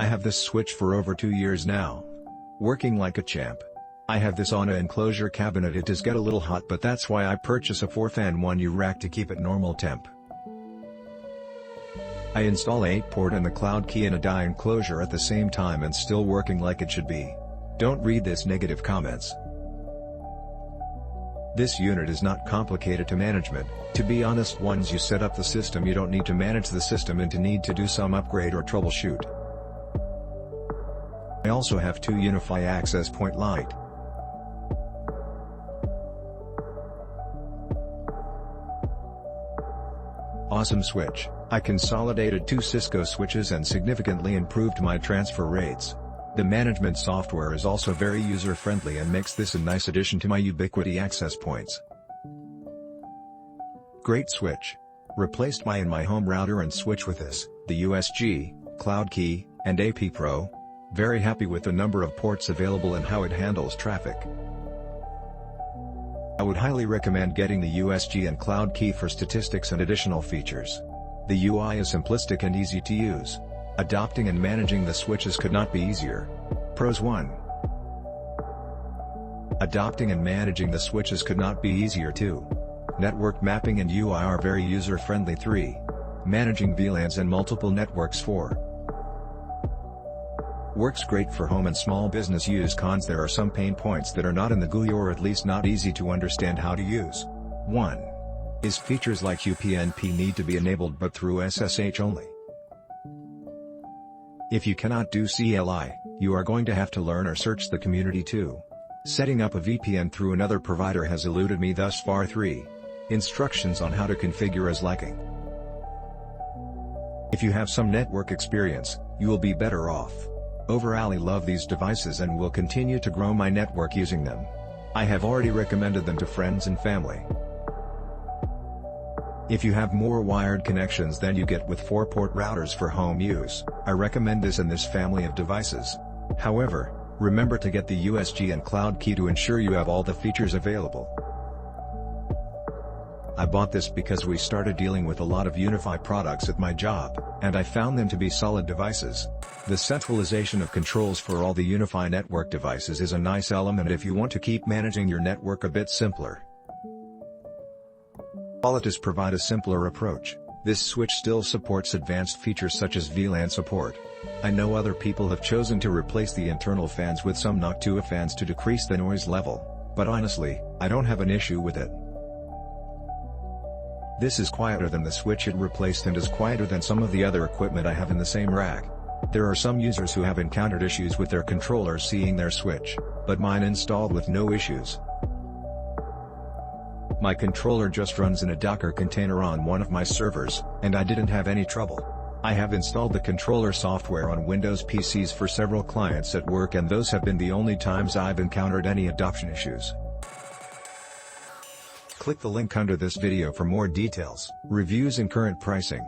I have this switch for over 2 years now. Working like a champ. I have this on a enclosure cabinet. It does get a little hot, but that's why I purchase a 4-fan 1U rack to keep it normal temp. I install 8-port and the cloud key in a die enclosure at the same time and still working like it should be. Don't read this negative comments. This unit is not complicated to management. To be honest, once you set up the system you don't need to manage the system and to need to do some upgrade or troubleshoot. I also have 2 Unifi access point light. Awesome switch. I consolidated 2 Cisco switches and significantly improved my transfer rates. The management software is also very user-friendly and makes this a nice addition to my Ubiquiti access points. Great switch. Replaced my in-my-home router and switch with this, the USG, Cloud Key, and AP Pro. Very happy with the number of ports available and how it handles traffic. I would highly recommend getting the USG and Cloud Key for statistics and additional features. The UI is simplistic and easy to use. Adopting and managing the switches could not be easier. Pros 1. Adopting and managing the switches could not be easier. 2. Network mapping and UI are very user-friendly. 3. Managing VLANs and multiple networks. 4. Works great for home and small business use. Cons: there are some pain points that are not in the GUI or at least not easy to understand how to use. 1. Is features like UPnP need to be enabled but through SSH only. If you cannot do CLI, you are going to have to learn or search the community too. Setting up a VPN through another provider has eluded me thus far. 3. Instructions on how to configure is lacking. If you have some network experience, you will be better off. Overall, I love these devices and will continue to grow my network using them. I have already recommended them to friends and family. If you have more wired connections than you get with 4-port routers for home use, I recommend this in this family of devices. However, remember to get the USG and Cloud Key to ensure you have all the features available. I bought this because we started dealing with a lot of Unifi products at my job, and I found them to be solid devices. The centralization of controls for all the Unifi network devices is a nice element if you want to keep managing your network a bit simpler. Qualitas provide a simpler approach. This switch still supports advanced features such as VLAN support. I know other people have chosen to replace the internal fans with some Noctua fans to decrease the noise level, but honestly, I don't have an issue with it. This is quieter than the switch it replaced and is quieter than some of the other equipment I have in the same rack. There are some users who have encountered issues with their controllers seeing their switch, but mine installed with no issues. My controller just runs in a Docker container on one of my servers, and I didn't have any trouble. I have installed the controller software on Windows PCs for several clients at work, and those have been the only times I've encountered any adoption issues. Click the link under this video for more details, reviews and current pricing.